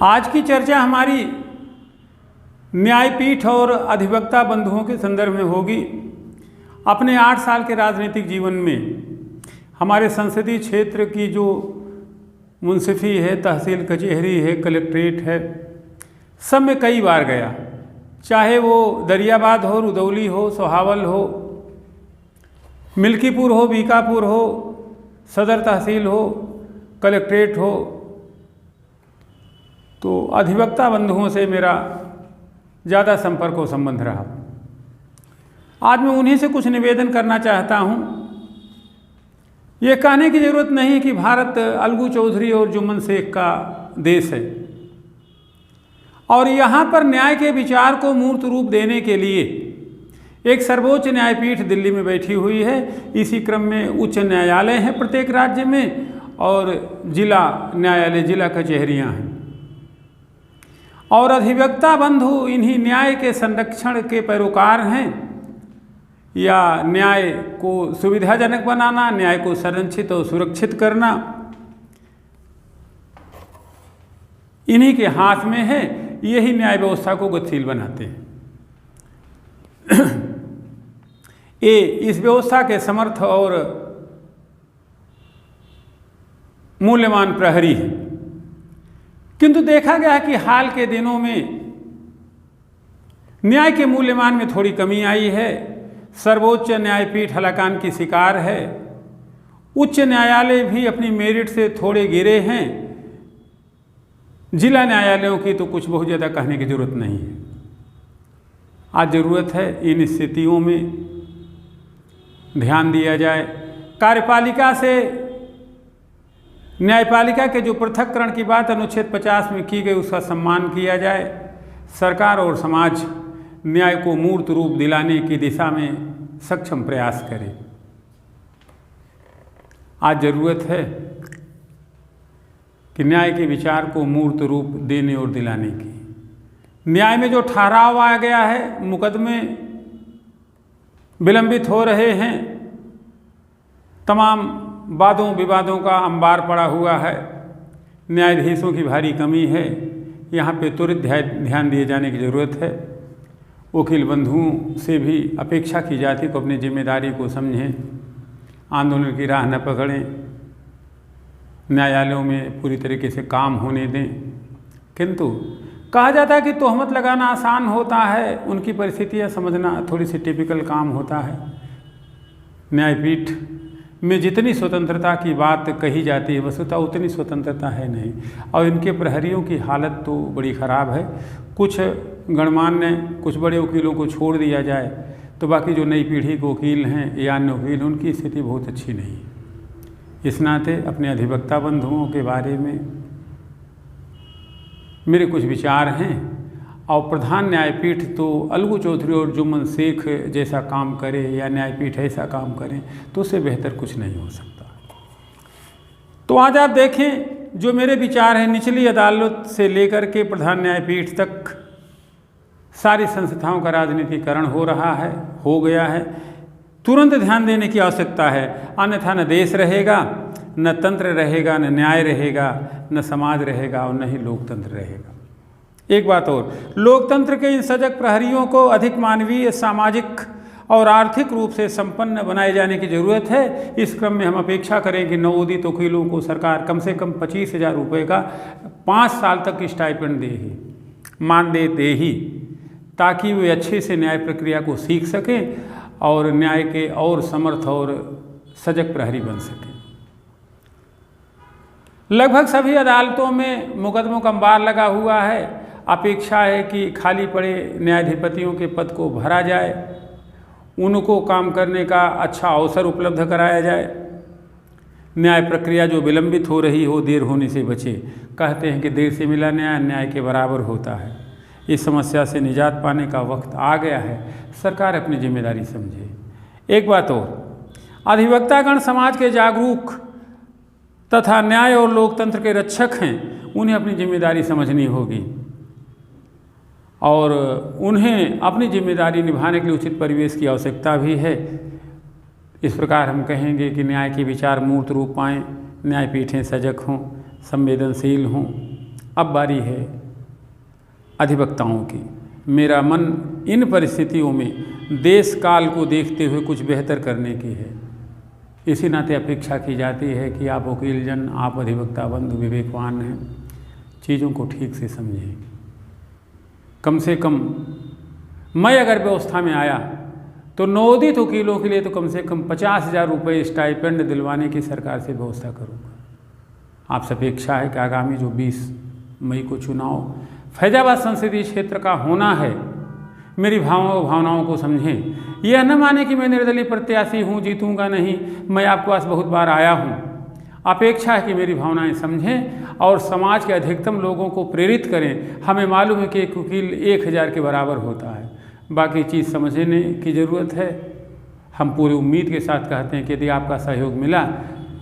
आज की चर्चा हमारी न्यायपीठ और अधिवक्ता बंधुओं के संदर्भ में होगी। अपने 8 साल के राजनीतिक जीवन में हमारे संसदीय क्षेत्र की जो मुंसिफी है, तहसील कचहरी है, कलेक्ट्रेट है, सब में कई बार गया। चाहे वो दरियाबाद हो, रुदौली हो, सोहावल हो, मिल्कीपुर हो, बीकापुर हो, सदर तहसील हो, कलेक्ट्रेट हो, तो अधिवक्ता बंधुओं से मेरा ज़्यादा संपर्क और संबंध रहा। आज मैं उन्हीं से कुछ निवेदन करना चाहता हूँ। ये कहने की ज़रूरत नहीं कि भारत अलगू चौधरी और जुम्मन शेख का देश है और यहाँ पर न्याय के विचार को मूर्त रूप देने के लिए एक सर्वोच्च न्यायपीठ दिल्ली में बैठी हुई है। इसी क्रम में उच्च न्यायालय हैं प्रत्येक राज्य में और जिला न्यायालय, जिला कचहरियाँ हैं और अधिवक्ता बंधु इन्हीं न्याय के संरक्षण के पैरोकार हैं या न्याय को सुविधाजनक बनाना, न्याय को संरक्षित और सुरक्षित करना इन्हीं के हाथ में है। यही न्याय व्यवस्था को गतिशील बनाते हैं। ये इस व्यवस्था के समर्थ और मूल्यवान प्रहरी है। किंतु देखा गया है कि हाल के दिनों में न्याय के मूल्यमान में थोड़ी कमी आई है। सर्वोच्च न्यायपीठ हलाकान की शिकार है। उच्च न्यायालय भी अपनी मेरिट से थोड़े गिरे हैं। जिला न्यायालयों की तो कुछ बहुत ज़्यादा कहने की जरूरत नहीं है। आज ज़रूरत है इन स्थितियों में ध्यान दिया जाए। कार्यपालिका से न्यायपालिका के जो पृथक्करण की बात अनुच्छेद 50 में की गई उसका सम्मान किया जाए। सरकार और समाज न्याय को मूर्त रूप दिलाने की दिशा में सक्षम प्रयास करे। आज ज़रूरत है कि न्याय के विचार को मूर्त रूप देने और दिलाने की। न्याय में जो ठहराव आ गया है, मुकदमे विलंबित हो रहे हैं, तमाम वादों विवादों का अंबार पड़ा हुआ है, न्यायाधीशों की भारी कमी है। यहाँ पे त्वरित ध्यान दिए जाने की ज़रूरत है। वकील बंधुओं से भी अपेक्षा की जाती को अपनी जिम्मेदारी को समझें, आंदोलन की राह न पकड़ें, न्यायालयों में पूरी तरीके से काम होने दें। किंतु कहा जाता है कि तोहमत लगाना आसान होता है, उनकी परिस्थितियाँ समझना थोड़ी सी टिपिकल काम होता है। न्यायपीठ में जितनी स्वतंत्रता की बात कही जाती है वस्तुतः उतनी स्वतंत्रता है नहीं और इनके प्रहरियों की हालत तो बड़ी ख़राब है। कुछ गणमान्य, कुछ बड़े वकीलों को छोड़ दिया जाए तो बाकी जो नई पीढ़ी के वकील हैं या अन्य वकील, उनकी स्थिति बहुत अच्छी नहीं है। इस नाते अपने अधिवक्ता बंधुओं के बारे में मेरे कुछ विचार हैं और प्रधान न्यायपीठ तो अलगू चौधरी और जुम्मन शेख जैसा काम करे या न्यायपीठ ऐसा काम करें तो उससे बेहतर कुछ नहीं हो सकता। तो आज आप देखें जो मेरे विचार हैं, निचली अदालत से लेकर के प्रधान न्यायपीठ तक सारी संस्थाओं का राजनीतिकरण हो रहा है, हो गया है। तुरंत ध्यान देने की आवश्यकता है, अन्यथा न देश रहेगा, न तंत्र रहेगा, न न्याय रहेगा, न समाज रहेगा और न ही लोकतंत्र रहेगा। एक बात और, लोकतंत्र के इन सजग प्रहरियों को अधिक मानवीय, सामाजिक और आर्थिक रूप से संपन्न बनाए जाने की ज़रूरत है। इस क्रम में हम अपेक्षा करें कि नवोदित वकीलों को सरकार कम से कम 25,000 रुपये का 5 साल तक की स्टाइपेंड दे ही, मानदेय दे ही, ताकि वे अच्छे से न्याय प्रक्रिया को सीख सकें और न्याय के और समर्थ और सजग प्रहरी बन सकें। लगभग सभी अदालतों में मुकदमों का अंबार लगा हुआ है। अपेक्षा है कि खाली पड़े न्यायाधिपतियों के पद को भरा जाए, उनको काम करने का अच्छा अवसर उपलब्ध कराया जाए, न्याय प्रक्रिया जो विलंबित हो रही हो देर होने से बचे। कहते हैं कि देर से मिला न्याय न्याय के बराबर होता है। इस समस्या से निजात पाने का वक्त आ गया है। सरकार अपनी जिम्मेदारी समझे। एक बात और, अधिवक्तागण समाज के जागरूक तथा न्याय और लोकतंत्र के रक्षक हैं। उन्हें अपनी जिम्मेदारी समझनी होगी और उन्हें अपनी जिम्मेदारी निभाने के लिए उचित परिवेश की आवश्यकता भी है। इस प्रकार हम कहेंगे कि न्याय के विचार मूर्त रूप पाएँ, न्यायपीठें सजग हों, संवेदनशील हों। अब बारी है अधिवक्ताओं की। मेरा मन इन परिस्थितियों में देश काल को देखते हुए कुछ बेहतर करने की है। इसी नाते अपेक्षा की जाती है कि आप वकील जन, आप अधिवक्ता बंधु विवेकवान हैं, चीज़ों को ठीक से समझें। कम से कम मैं अगर व्यवस्था में आया तो नवोदित वकीलों के लिए तो कम से कम 50,000 रुपये स्टाइपेंड दिलवाने की सरकार से व्यवस्था करूँगा। आपसे अपेक्षा है कि आगामी जो 20 मई को चुनाव फैजाबाद संसदीय क्षेत्र का होना है, मेरी भावनाओं को समझें। यह न माने कि मैं निर्दलीय प्रत्याशी हूँ, जीतूंगा नहीं, मैं आपके पास बहुत बार आया हूँ। अपेक्षा है कि मेरी भावनाएं समझें और समाज के अधिकतम लोगों को प्रेरित करें। हमें मालूम है कि एक वकील 1000 के बराबर होता है, बाकी चीज़ समझने की ज़रूरत है। हम पूरी उम्मीद के साथ कहते हैं कि यदि आपका सहयोग मिला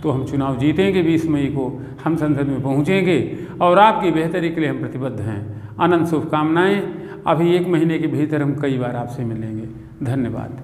तो हम चुनाव जीतेंगे। 20 मई को हम संसद में पहुँचेंगे और आपकी बेहतरी के लिए हम प्रतिबद्ध हैं। अनंत शुभकामनाएँ। अभी 1 महीने के भीतर हम कई बार आपसे मिलेंगे। धन्यवाद।